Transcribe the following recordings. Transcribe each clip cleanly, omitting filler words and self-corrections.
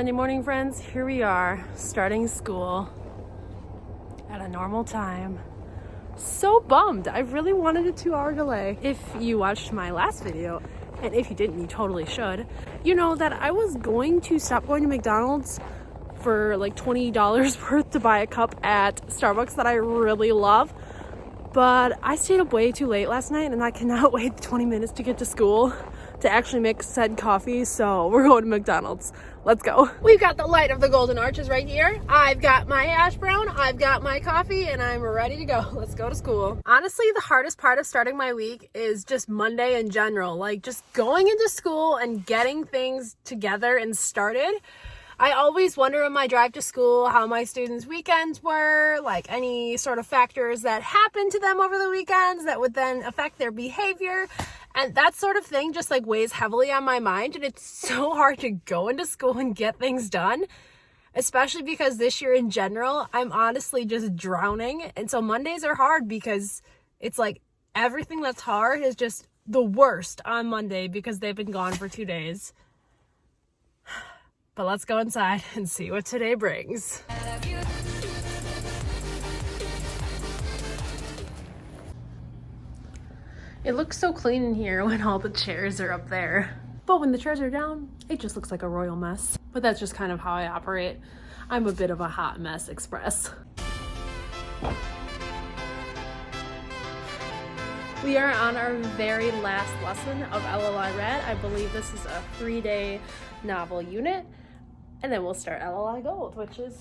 Monday morning, friends. Here we are, starting school at a normal time. So bummed. I really wanted a 2-hour delay. If you watched my last video, and if you didn't, you totally should, you know that I was going to stop going to McDonald's for like $20 worth to buy a cup at Starbucks that I really love. But I stayed up way too late last night and I cannot wait 20 minutes to get to school to actually make said coffee, so we're going to McDonald's. Let's go. We've got the light of the Golden Arches right here. I've got my hash brown, I've got my coffee, and I'm ready to go. Let's go to school. Honestly, the hardest part of starting my week is just Monday in general. Like just going into school and getting things together and started. I always wonder on my drive to school how my students' weekends were, like any sort of factors that happened to them over the weekends that would then affect their behavior. And that sort of thing just like weighs heavily on my mind. And it's so hard to go into school and get things done, especially because this year in general, I'm honestly just drowning. And so Mondays are hard because it's like everything that's hard is just the worst on Monday because they've been gone for 2 days. But let's go inside and see what today brings. It looks so clean in here when all the chairs are up there. But when the chairs are down, it just looks like a royal mess. But that's just kind of how I operate. I'm a bit of a hot mess express. We are on our very last lesson of LLI Red. I believe this is a 3-day novel unit. And then we'll start LLI Gold, which is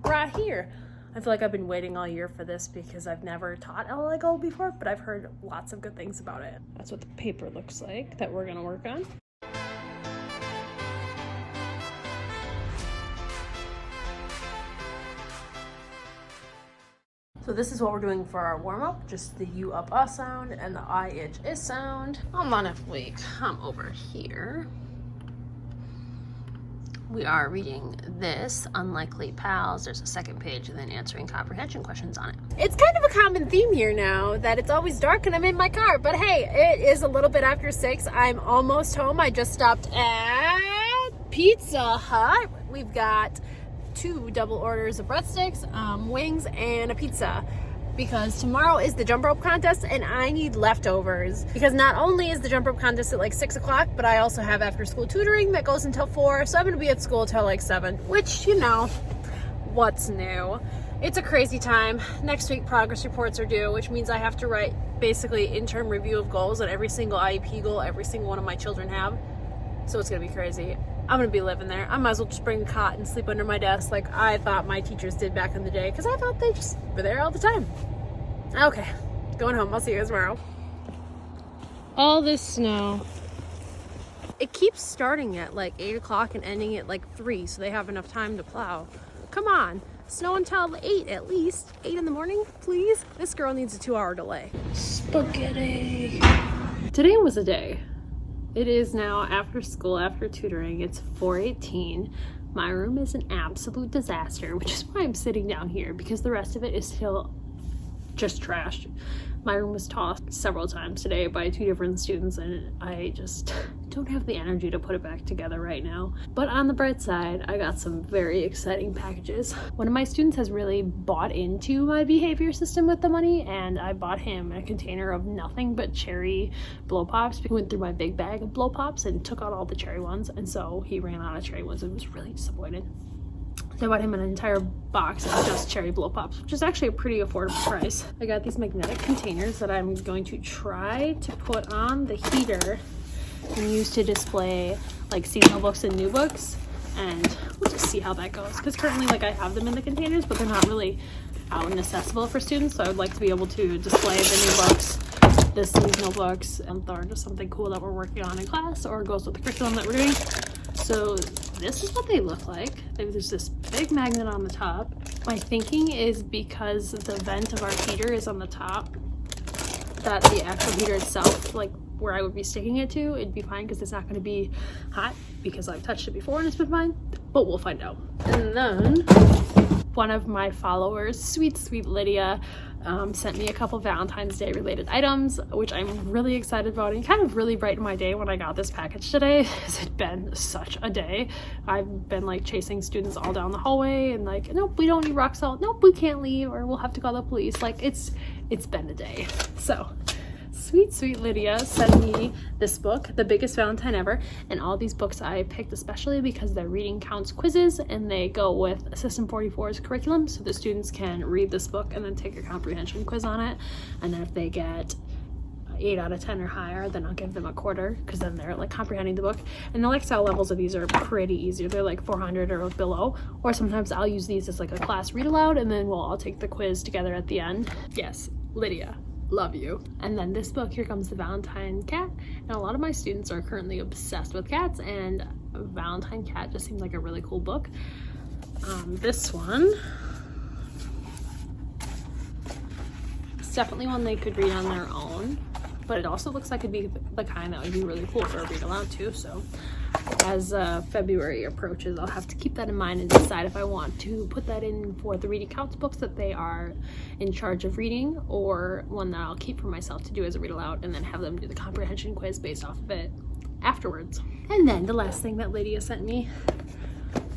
right here. I feel like I've been waiting all year for this because I've never taught LLI Gold before, but I've heard lots of good things about it. That's what the paper looks like that we're gonna work on. So this is what we're doing for our warm-up, just the you up us sound and the I itch is sound. I'm on if we come over here. We are reading this, Unlikely Pals. There's a second page and then answering comprehension questions on it. It's kind of a common theme here now that it's always dark and I'm in my car, but hey, it is a little bit after 6. I'm almost home. I just stopped at Pizza Hut. We've got 2 double orders of breadsticks, wings, and a pizza. Because tomorrow is the jump rope contest and I need leftovers. Because not only is the jump rope contest at like 6 o'clock, but I also have after school tutoring that goes until 4. So I'm gonna be at school till like 7, which, you know, what's new? It's a crazy time. Next week progress reports are due, which means I have to write basically interim review of goals on every single IEP goal every single one of my children have. So it's gonna be crazy. I'm gonna be living there. I might as well just bring a cot and sleep under my desk like I thought my teachers did back in the day, because I thought they just were there all the time. Okay, going home. I'll see you guys tomorrow. All this snow. It keeps starting at like 8 o'clock and ending at like 3, so they have enough time to plow. Come on, snow until 8 at least. 8 in the morning, please. This girl needs a 2-hour delay. Spaghetti. Today was a day. It is now after school, after tutoring. It's 4:18. My room is an absolute disaster, which is why I'm sitting down here, because the rest of it is still just trashed. My room was tossed several times today by 2 different students and I just don't have the energy to put it back together right now. But on the bright side, I got some very exciting packages. One of my students has really bought into my behavior system with the money, and I bought him a container of nothing but cherry blow pops. We went through my big bag of blow pops and took out all the cherry ones, and so he ran out of cherry ones and was really disappointed. So I bought him an entire box of just cherry blow pops, which is actually a pretty affordable price. I got these magnetic containers that I'm going to try to put on the heater and use to display like seasonal books and new books, and we'll just see how that goes, because currently like I have them in the containers but they're not really out and accessible for students, so I would like to be able to display the new books, the seasonal books, and or just something cool that we're working on in class or goes with the curriculum that we're doing. So this is what they look like. There's this big magnet on the top. My thinking is because the vent of our heater is on the top, that the actual heater itself, like where I would be sticking it to, it'd be fine because it's not going to be hot because I've touched it before and it's been fine, but we'll find out. And then One of my followers, sweet Lydia, sent me a couple Valentine's Day related items, which I'm really excited about, and kind of really brightened my day when I got this package today. It's been such a day. I've been like chasing students all down the hallway and like, nope, we don't need rock salt, nope, we can't leave, or we'll have to call the police. Like it's been a day. So sweet Lydia sent me this book, The Biggest Valentine Ever, and all these books I picked especially because they're reading counts quizzes and they go with System 44's curriculum, so the students can read this book and then take a comprehension quiz on it, and then if they get 8 out of 10 or higher, then I'll give them a quarter, because then they're like comprehending the book. And the lifestyle levels of these are pretty easy. They're like 400 or below, or sometimes I'll use these as like a class read aloud, and then we'll all take the quiz together at the end. Yes, Lydia, love you. And then this book, Here Comes the Valentine Cat, and a lot of my students are currently obsessed with cats, and Valentine Cat just seemed like a really cool book. This one, it's definitely one they could read on their own, but it also looks like it'd be the kind that would be really cool for a read aloud too. So as February approaches, I'll have to keep that in mind and decide if I want to put that in for the reading counts books that they are in charge of reading, or one that I'll keep for myself to do as a read aloud and then have them do the comprehension quiz based off of it afterwards. And then the last thing that Lydia sent me,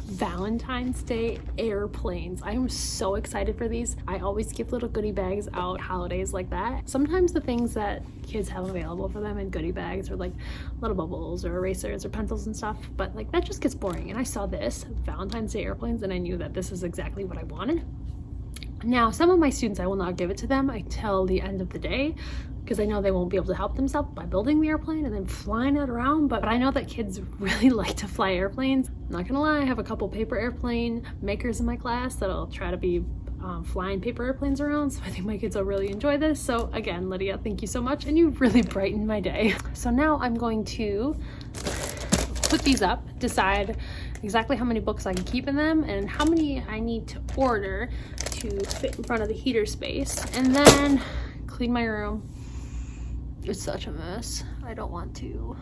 Valentine's Day airplanes. I am so excited for these. I always give little goodie bags out holidays like that. Sometimes the things that kids have available for them in goodie bags are like little bubbles or erasers or pencils and stuff, but like that just gets boring. And I saw this, Valentine's Day airplanes, and I knew that this is exactly what I wanted. Now, some of my students, I will not give it to them until the end of the day, because I know they won't be able to help themselves by building the airplane and then flying it around, but I know that kids really like to fly airplanes. I'm not gonna lie, I have a couple paper airplane makers in my class that'll try to be flying paper airplanes around, so I think my kids will really enjoy this. So again, Lydia, thank you so much, and you really brightened my day. So now I'm going to put these up, decide exactly how many books I can keep in them and how many I need to order to fit in front of the heater space, and then clean my room. It's such a mess. I don't want to,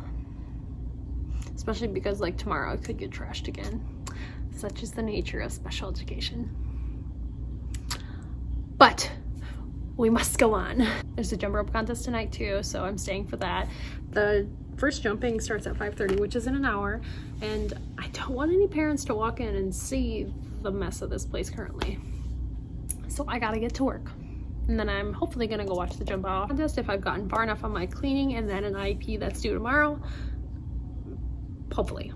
especially because like tomorrow it could get trashed again. Such is the nature of special education. But we must go on. There's a jump rope contest tonight too, so I'm staying for that. The first jumping starts at 5:30, which is in an hour, and I don't want any parents to walk in and see the mess of this place currently. So I gotta get to work. And then I'm hopefully gonna go watch the jump off contest if I've gotten far enough on my cleaning, and then an IEP that's due tomorrow. Hopefully.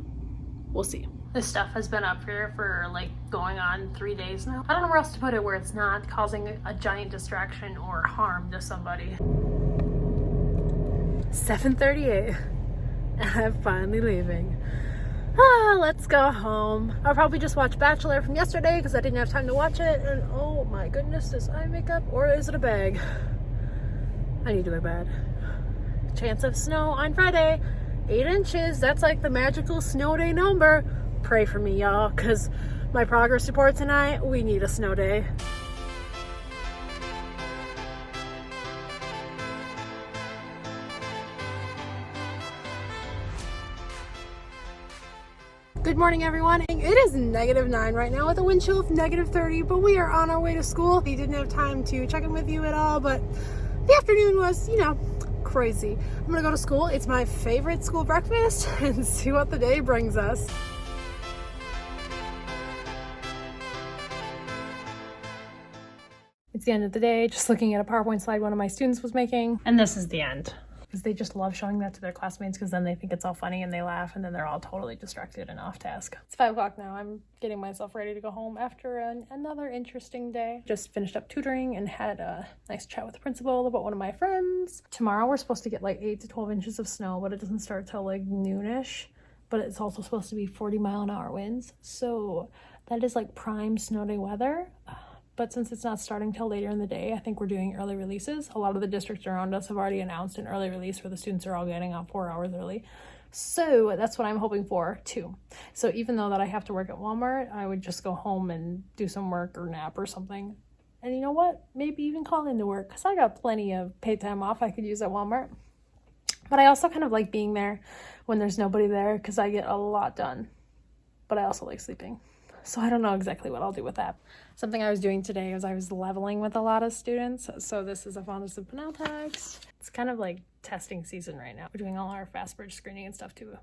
We'll see. This stuff has been up here for like going on 3 days now. I don't know where else to put it where it's not causing a giant distraction or harm to somebody. 7:38 and I'm finally leaving. Let's go home. I'll probably just watch Bachelor from yesterday because I didn't have time to watch it, and oh my goodness, is eye makeup or is it a bag? I need to go to bed. Chance of snow on Friday, 8 inches. That's like the magical snow day number. Pray for me, y'all, because my progress report tonight, we need a snow day. Good morning, everyone. It is -9 right now with a wind chill of -30, but we are on our way to school. We didn't have time to check in with you at all, but the afternoon was, you know, crazy. I'm gonna go to school. It's my favorite school breakfast and see what the day brings us. It's the end of the day, just looking at a PowerPoint slide one of my students was making, and this is the end. Because they just love showing that to their classmates, because then they think it's all funny and they laugh, and then they're all totally distracted and off task. It's 5 o'clock now. I'm getting myself ready to go home after another interesting day. Just finished up tutoring and had a nice chat with the principal about one of my friends. Tomorrow we're supposed to get like 8 to 12 inches of snow, but it doesn't start till like noonish. But it's also supposed to be 40-mile-an-hour winds. So that is like prime snow day weather. But since it's not starting till later in the day, I think we're doing early releases. A lot of the districts around us have already announced an early release where the students are all getting out 4 hours early. So that's what I'm hoping for too. So even though that I have to work at Walmart, I would just go home and do some work or nap or something. And you know what? Maybe even call into work, because I got plenty of paid time off I could use at Walmart. But I also kind of like being there when there's nobody there, because I get a lot done. But I also like sleeping. So I don't know exactly what I'll do with that. Something I was doing today was I was leveling with a lot of students. So this is a fondness of Pinel text. It's kind of like testing season right now. We're doing all our fast bridge screening and stuff too.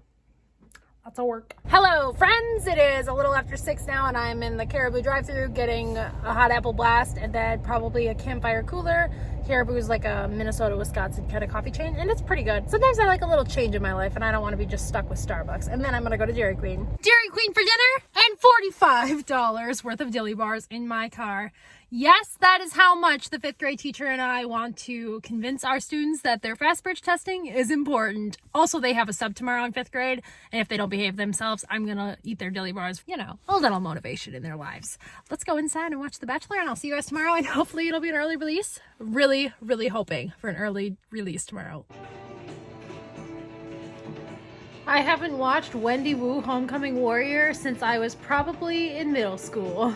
Lots of work. Hello friends, it is a little after 6 now and I'm in the Caribou drive-thru getting a hot apple blast and then probably a campfire cooler. Caribou is like a Minnesota, Wisconsin kind of coffee chain and it's pretty good. Sometimes I like a little change in my life and I don't want to be just stuck with Starbucks. And then I'm gonna go to Dairy Queen. Dairy Queen for dinner and $45 worth of dilly bars in my car. Yes, that is how much the 5th grade teacher and I want to convince our students that their fast bridge testing is important. Also, they have a sub tomorrow in 5th grade, and if they don't behave themselves, I'm gonna eat their dilly bars. You know, a little motivation in their lives. Let's go inside and watch The Bachelor, and I'll see you guys tomorrow, and hopefully it'll be an early release. Really, really hoping for an early release tomorrow. I haven't watched Wendy Wu Homecoming Warrior since I was probably in middle school.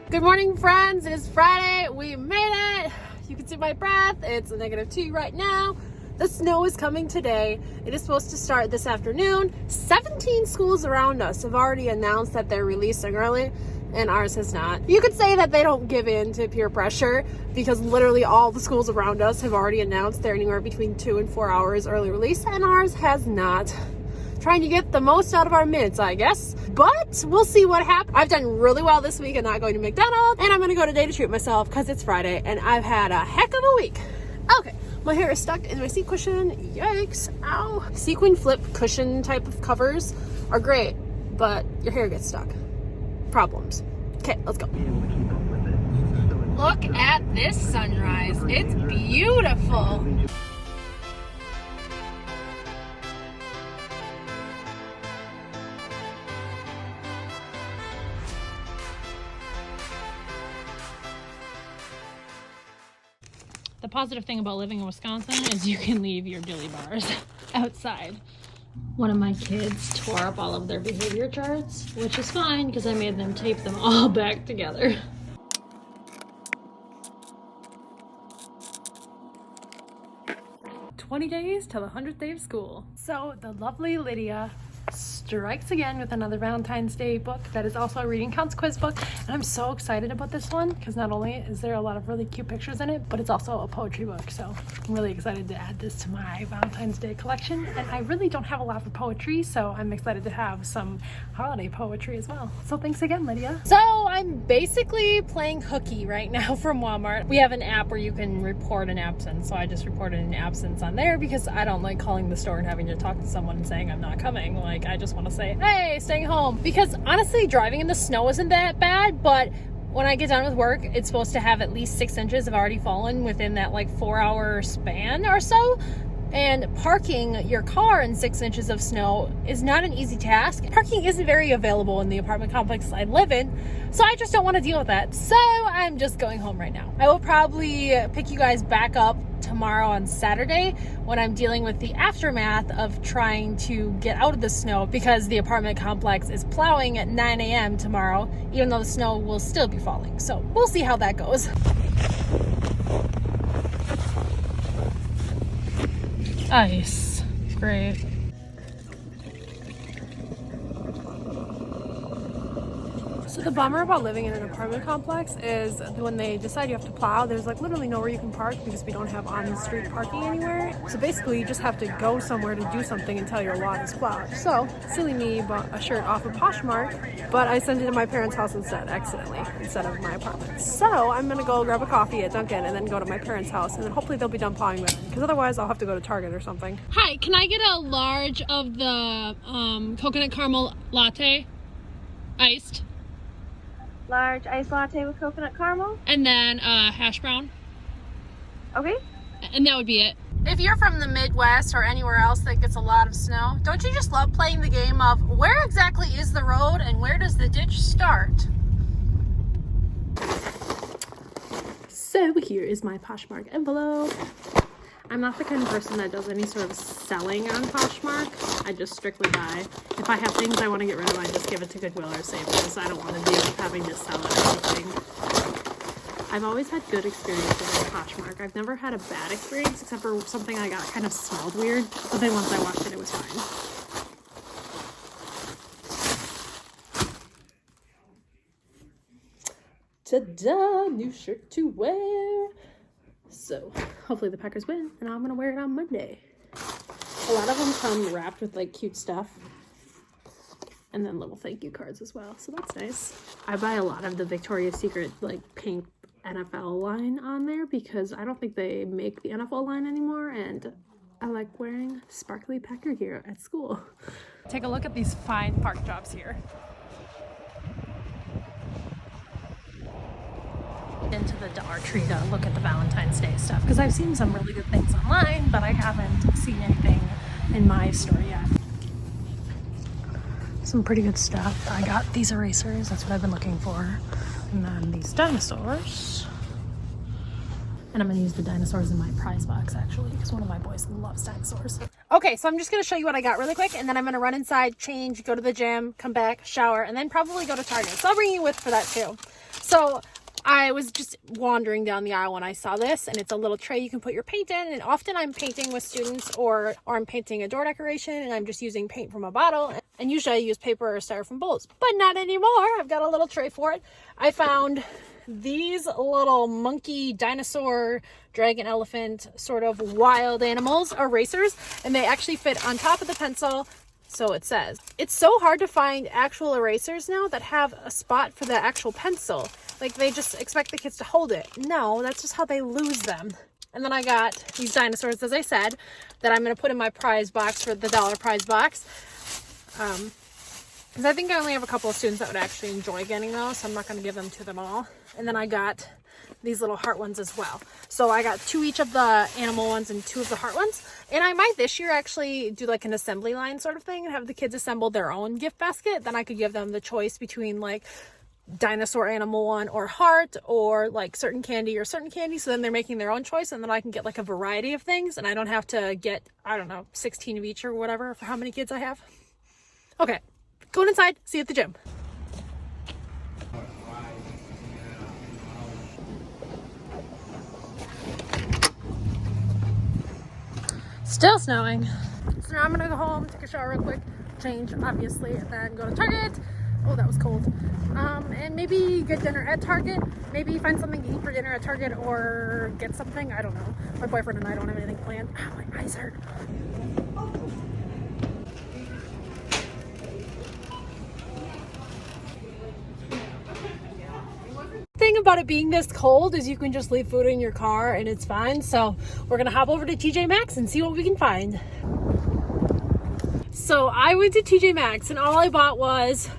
Good morning, friends. It is Friday. We made it. You can see my breath. It's a -2 right now. The snow is coming today. It is supposed to start this afternoon. 17 schools around us have already announced that they're releasing early, and ours has not. You could say that they don't give in to peer pressure because literally all the schools around us have already announced they're anywhere between 2 and 4 hours early release, and ours has not. Trying to get the most out of our minutes, I guess. But we'll see what happens. I've done really well this week and not going to McDonald's. And I'm going to go today to treat myself because it's Friday and I've had a heck of a week. Okay, my hair is stuck in my seat cushion. Yikes. Ow. Sequin flip cushion type of covers are great, but your hair gets stuck. Problems. Okay, let's go. Look at this sunrise. It's beautiful. The positive thing about living in Wisconsin is you can leave your dilly bars outside. One of my kids tore up all of their behavior charts, which is fine because I made them tape them all back together. "20 days till the 100th day of school." So the lovely Lydia strikes again with another Valentine's Day book that is also a reading counts quiz book, and I'm so excited about this one because not only is there a lot of really cute pictures in it, but it's also a poetry book, so I'm really excited to add this to my Valentine's Day collection. And I really don't have a lot of poetry, so I'm excited to have some holiday poetry as well. So thanks again, Lydia. So I'm basically playing hooky right now from Walmart. We have an app where you can report an absence, so I just reported an absence on there because I don't like calling the store and having to talk to someone and saying I'm not coming. Like, I just want to say, hey, staying home. Because honestly, driving in the snow isn't that bad, but when I get done with work, it's supposed to have at least 6 inches have already fallen within that like 4-hour span or so. And parking your car in 6 inches of snow is not an easy task. Parking isn't very available in the apartment complex I live in, so I just don't want to deal with that. So I'm just going home right now. I will probably pick you guys back up tomorrow on Saturday when I'm dealing with the aftermath of trying to get out of the snow because the apartment complex is plowing at 9 a.m. tomorrow, even though the snow will still be falling. So we'll see how that goes. Ice. Great. So the bummer about living in an apartment complex is when they decide you have to plow, there's like literally nowhere you can park because we don't have on-street parking anywhere. So basically you just have to go somewhere to do something until your lot is plowed. So silly me bought a shirt off of Poshmark, but I sent it to my parents' house accidentally, instead of my apartment. So I'm gonna go grab a coffee at Dunkin' and then go to my parents' house, and then hopefully they'll be done plowing by then, because otherwise I'll have to go to Target or something. Hi, can I get a large of the coconut caramel latte, iced? Large iced latte with coconut caramel. And then hash brown. Okay. And that would be it. If you're from the Midwest or anywhere else that gets a lot of snow, don't you just love playing the game of where exactly is the road and where does the ditch start? So here is my Poshmark envelope. I'm not the kind of person that does any sort of selling on Poshmark. I just strictly buy. If I have things I want to get rid of, I just give it to Goodwill or Savers. I don't want to deal with having to sell it or anything. I've always had good experiences with Poshmark. I've never had a bad experience except for something I got kind of smelled weird. But then once I washed it, it was fine. ta-da, new shirt to wear. So hopefully the Packers win, and I'm gonna wear it on Monday. A lot of them come wrapped with like cute stuff, and then little thank you cards as well, so that's nice. I buy a lot of the Victoria's Secret like pink NFL line on there because I don't think they make the NFL line anymore, and I like wearing sparkly Packer gear at school. Take a look at these fine park jobs here. Into the Dollar Tree to look at the Valentine's Day stuff because I've seen some really good things online, but I haven't seen anything in my store yet. Some pretty good stuff. I got these erasers, that's what I've been looking for. And then these dinosaurs. And I'm gonna use the dinosaurs in my prize box actually because one of my boys loves dinosaurs. Okay, so I'm just gonna show you what I got really quick, and then I'm gonna run inside, change, go to the gym, come back, shower, and then probably go to Target. So I'll bring you with for that too. So I was just wandering down the aisle when I saw this, and it's a little tray you can put your paint in, and often I'm painting with students or I'm painting a door decoration and I'm just using paint from a bottle, and usually I use paper or styrofoam bowls, but not anymore. I've got a little tray for it. I found these little monkey, dinosaur, dragon, elephant, sort of wild animals erasers, and they actually fit on top of the pencil. So it says. It's so hard to find actual erasers now that have a spot for the actual pencil. Like they just expect the kids to hold it. No, that's just how they lose them. And then I got these dinosaurs, as I said, that I'm going to put in my prize box for the dollar prize box. Because I think I only have a couple of students that would actually enjoy getting those, so I'm not going to give them to them all. And then I got these little heart ones as well. So I got 2 each of the animal ones and 2 of the heart ones. And I might this year actually do like an assembly line sort of thing and have the kids assemble their own gift basket. Then I could give them the choice between like dinosaur, animal one, or heart, or like certain candy or certain candy. So then they're making their own choice, and then I can get like a variety of things, and I don't have to get, I don't know, 16 of each or whatever for how many kids I have. Okay, going inside, see you at the gym. Still snowing. So now I'm gonna go home, take a shower real quick, change obviously, and then go to Target. Oh, that was cold. And maybe get dinner at Target. Maybe find something to eat for dinner at Target or get something. I don't know. My boyfriend and I don't have anything planned. Ow, my eyes hurt. Thing about it being this cold is you can just leave food in your car and it's fine. So we're gonna hop over to TJ Maxx and see what we can find. So I went to TJ Maxx and all I bought was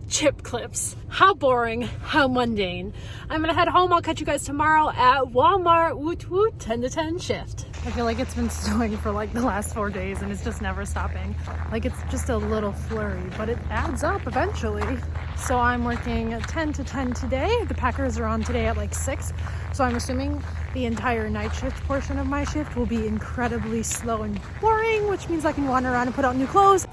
chip clips. How boring, how mundane. I'm gonna head home. I'll catch you guys tomorrow at Walmart. Woot woot, 10 to 10 shift. I feel like it's been snowing for like the last 4 days and it's just never stopping. Like it's just a little flurry, but it adds up eventually. So I'm working 10 to 10 today. The Packers are on today at like 6. So I'm assuming the entire night shift portion of my shift will be incredibly slow and boring, which means I can wander around and put out new clothes.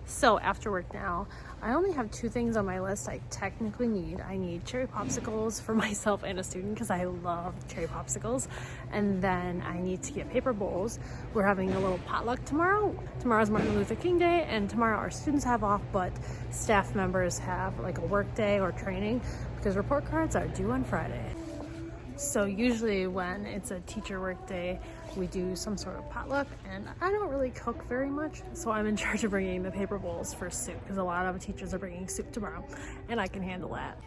So after work now, I only have 2 things on my list I technically need. I need cherry popsicles for myself and a student because I love cherry popsicles. And then I need to get paper bowls. We're having a little potluck tomorrow. Tomorrow's Martin Luther King Day, and tomorrow our students have off, but staff members have like a work day or training because report cards are due on Friday. So usually when it's a teacher work day, we do some sort of potluck, and I don't really cook very much, so I'm in charge of bringing the paper bowls for soup because a lot of teachers are bringing soup tomorrow, and I can handle that.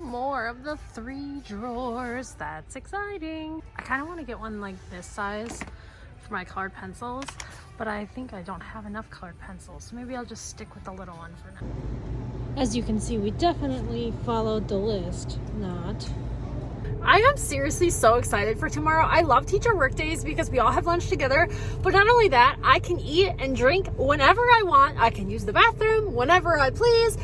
More of the 3 drawers. That's exciting. I kind of want to get one like this size for my colored pencils, but I think I don't have enough colored pencils, so maybe I'll just stick with the little one for now. As you can see, we definitely followed the list. I am seriously so excited for tomorrow. I love teacher work days because we all have lunch together, but not only that, I can eat and drink whenever I want. I can use the bathroom whenever I please.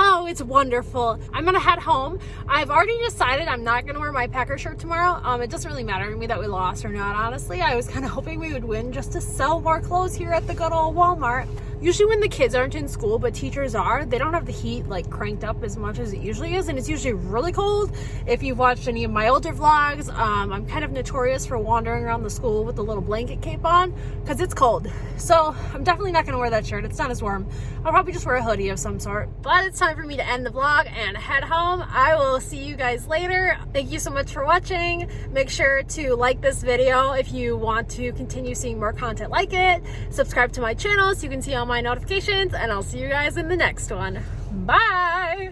Oh, it's wonderful. I'm gonna head home. I've already decided I'm not gonna wear my Packer shirt tomorrow. It doesn't really matter to me that we lost or not, honestly. I was kind of hoping we would win just to sell more clothes here at the good old Walmart. Usually when the kids aren't in school, but teachers are, they don't have the heat like cranked up as much as it usually is, and it's usually really cold. If you've watched any of my older vlogs, I'm kind of notorious for wandering around the school with a little blanket cape on because it's cold. So I'm definitely not gonna wear that shirt. It's not as warm. I'll probably just wear a hoodie of some sort. But it's time for me to end the vlog and head home. I will see you guys later. Thank you so much for watching. Make sure to like this video if you want to continue seeing more content like it. Subscribe to my channel so you can see all my notifications, and I'll see you guys in the next one. Bye!